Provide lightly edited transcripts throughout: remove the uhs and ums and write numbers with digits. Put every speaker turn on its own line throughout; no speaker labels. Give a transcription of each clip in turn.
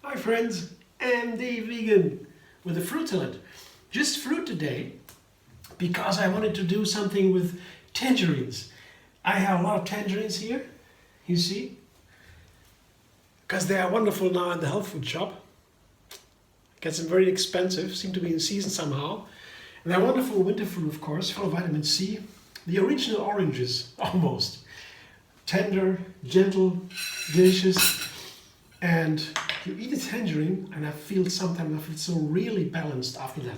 Hi friends, I'm the vegan with a fruit salad. Just fruit today because I wanted to do something with tangerines. I have a lot of tangerines here, you see, because they are wonderful now in the health food shop. Gets them very expensive, seem to be in season somehow. And they're wonderful winter fruit, of course, full of vitamin C. The original oranges, almost. Tender, gentle, delicious. And you eat a tangerine and sometimes I feel so really balanced after that.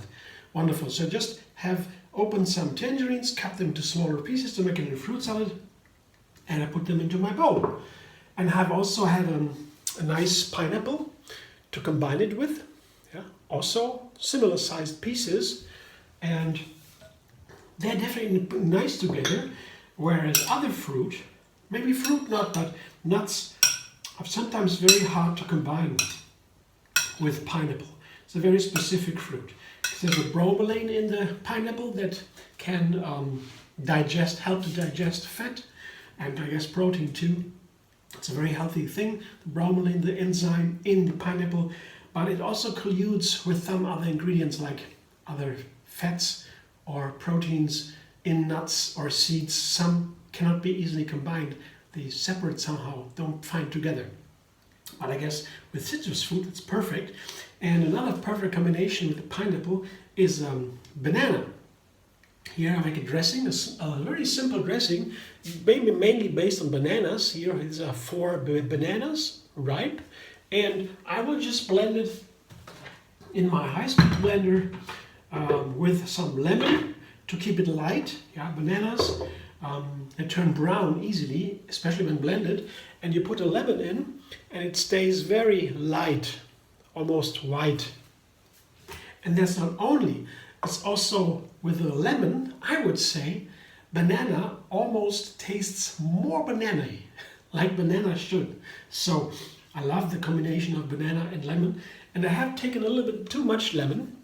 Wonderful. So just have opened some tangerines, cut them into smaller pieces to make it into a fruit salad, and I put them into my bowl. And I've also had a nice pineapple to combine it with. Yeah. Also similar sized pieces, and they're definitely nice together, whereas other fruit, maybe fruit not, but nuts, are sometimes very hard to combine with pineapple. It's a very specific fruit. There's a bromelain in the pineapple that can help to digest fat, and I guess protein too. It's a very healthy thing, the bromelain, the enzyme in the pineapple, but it also colludes with some other ingredients like other fats or proteins in nuts or seeds. Some cannot be easily combined. They separate somehow, don't find together. But I guess with citrus fruit it's perfect. And another perfect combination with the pineapple is banana. Here I make a dressing, a very simple dressing, mainly based on bananas. Here is 4 bananas, ripe, and I will just blend it in my high-speed blender with some lemon to keep it light. Yeah, bananas, they turn brown easily, especially when blended, and you put a lemon in and it stays very light, almost white. And that's not only, it's also with the lemon, I would say, banana almost tastes more banana-y, like banana should. So I love the combination of banana and lemon, and I have taken a little bit too much lemon.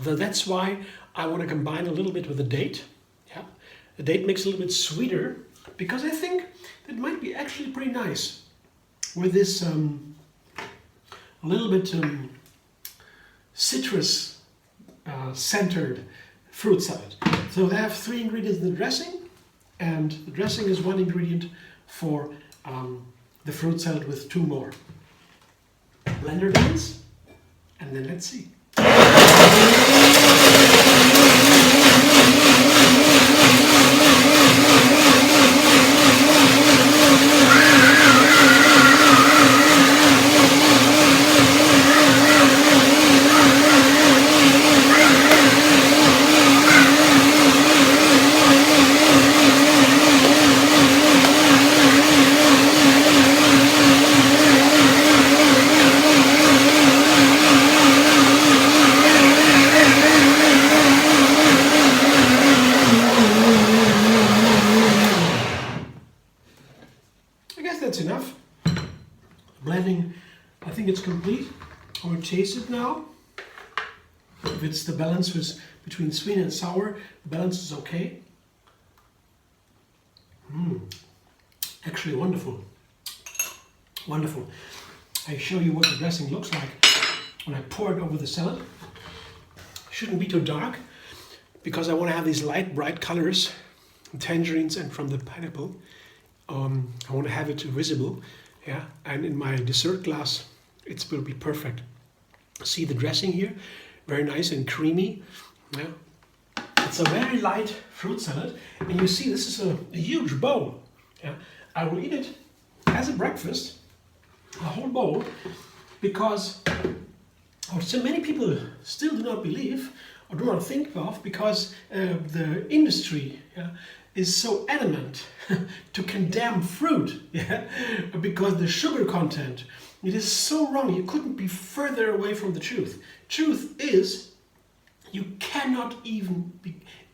So that's why I want to combine a little bit with a date. Yeah, the date makes it a little bit sweeter, because I think it might be actually pretty nice with this a little bit citrus centered fruit salad. So I have 3 ingredients in the dressing, and the dressing is 1 ingredient for the fruit salad with 2 more. Blender dance, and then let's see. That's enough. Blending, I think it's complete. I will taste it now. If it's the balance between sweet and sour, the balance is okay. Actually wonderful. Wonderful. I show you what the dressing looks like when I pour it over the salad. Shouldn't be too dark, because I want to have these light, bright colors, tangerines and from the pineapple. I want to have it visible, yeah, and in my dessert glass it will be perfect. See the dressing here, very nice and creamy. Yeah, it's a very light fruit salad, and you see this is a huge bowl. Yeah, I will eat it as a breakfast, a whole bowl, because so many people still do not believe or do not think of, because the industry, yeah, is so adamant to condemn fruit, yeah, because the sugar content, it is so wrong. You couldn't be further away from the truth. Truth is, you cannot even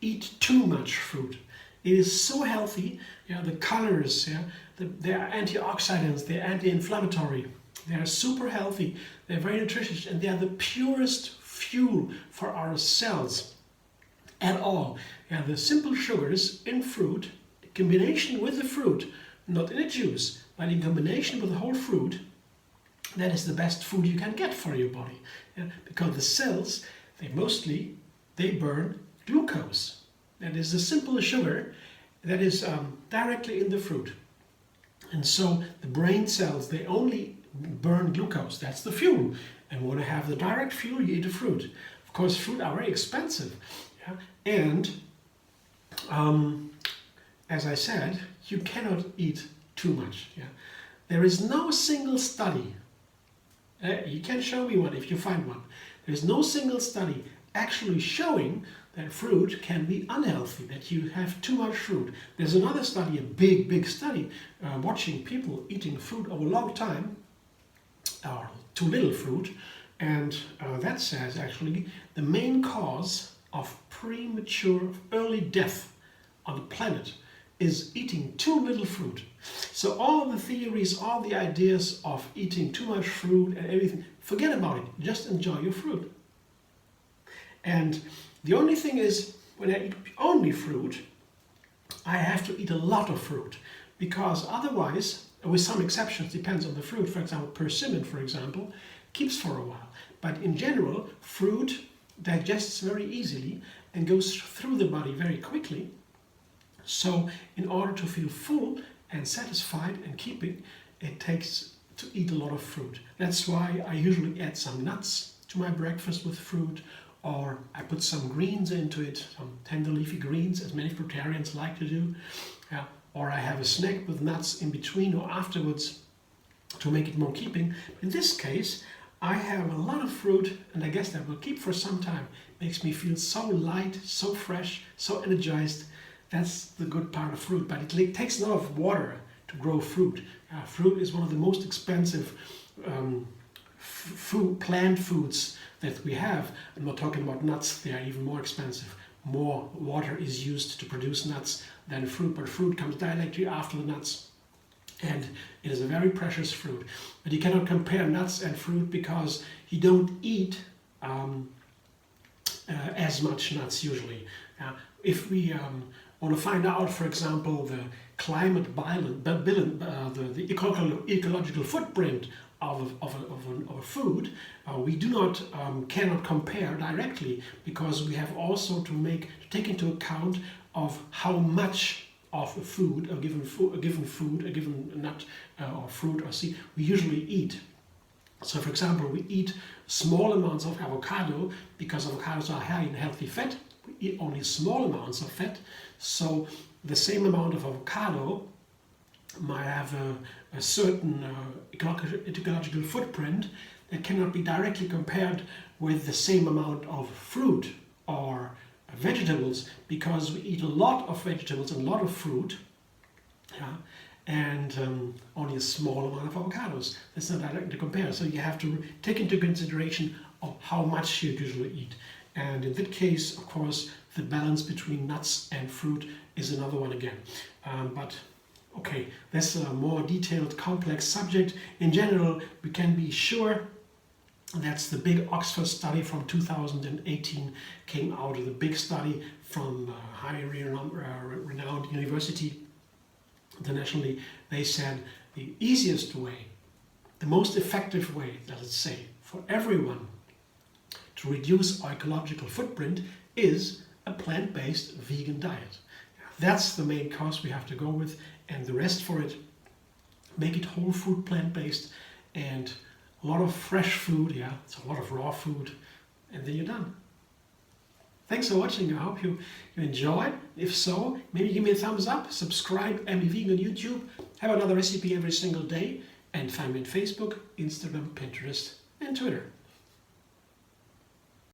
eat too much fruit. It is so healthy. Yeah, the colors, yeah, they are antioxidants, they're anti-inflammatory, they are super healthy, they're very nutritious, and they are the purest fuel for our cells at all. Yeah, the simple sugars in fruit, in combination with the fruit, not in a juice, but in combination with the whole fruit, that is the best food you can get for your body. Yeah? Because the cells, they burn glucose. That is a simple sugar that is directly in the fruit. And so the brain cells, they only burn glucose. That's the fuel. And when you have the direct fuel, you eat the fruit. Of course, fruit are very expensive. Yeah? And as I said, you cannot eat too much. Yeah? There is no single study, you can show me one if you find one. There is no single study actually showing that fruit can be unhealthy, that you have too much fruit. There's another study, a big study, watching people eating fruit over a long time, or too little fruit, and that says actually the main cause of premature early death on the planet is eating too little fruit. So all the theories, all the ideas of eating too much fruit and everything, forget about it, just enjoy your fruit. And the only thing is, when I eat only fruit, I have to eat a lot of fruit, because otherwise, with some exceptions, depends on the fruit, for example, persimmon, for example, keeps for a while. But in general, fruit digests very easily and goes through the body very quickly. So in order to feel full and satisfied and keeping, it takes to eat a lot of fruit. That's why I usually add some nuts to my breakfast with fruit, or I put some greens into it, some tender leafy greens, as many fruitarians like to do. Or I have a snack with nuts in between or afterwards to make it more keeping. In this case, I have a lot of fruit, and I guess that will keep for some time. Makes me feel so light, so fresh, so energized. That's the good part of fruit, but it takes a lot of water to grow fruit. Fruit is one of the most expensive plant foods that we have. I'm not talking about nuts, they are even more expensive. More water is used to produce nuts than fruit, but fruit comes directly after the nuts. And it is a very precious fruit. But you cannot compare nuts and fruit because you don't eat as much nuts usually. If we want to find out, for example, the climate the ecological footprint of a food, we cannot compare directly, because we have also to take into account of how much of a food, a given nut or fruit or seed we usually eat. So, for example, we eat small amounts of avocado because avocados are high in healthy fat. We eat only small amounts of fat, so the same amount of avocado might have a certain ecological footprint that cannot be directly compared with the same amount of fruit or vegetables, because we eat a lot of vegetables and a lot of fruit, and only a small amount of avocados. That's not directly to compare. So you have to take into consideration of how much you usually eat. And in that case, of course, the balance between nuts and fruit is another one again. But okay, that's a more detailed, complex subject. In general, we can be sure that's the big Oxford study from 2018 came out of the big study from a highly renowned university internationally. They said the easiest way, the most effective way, let's say, for everyone to reduce our ecological footprint is a plant-based vegan diet. That's the main course we have to go with, and the rest for it, make it whole food, plant-based, and a lot of fresh food, it's a lot of raw food, and then you're done. Thanks for watching. I hope you enjoyed. If so, maybe give me a thumbs up, subscribe, MD Vegan on YouTube, have another recipe every single day, and find me on Facebook, Instagram, Pinterest, and Twitter.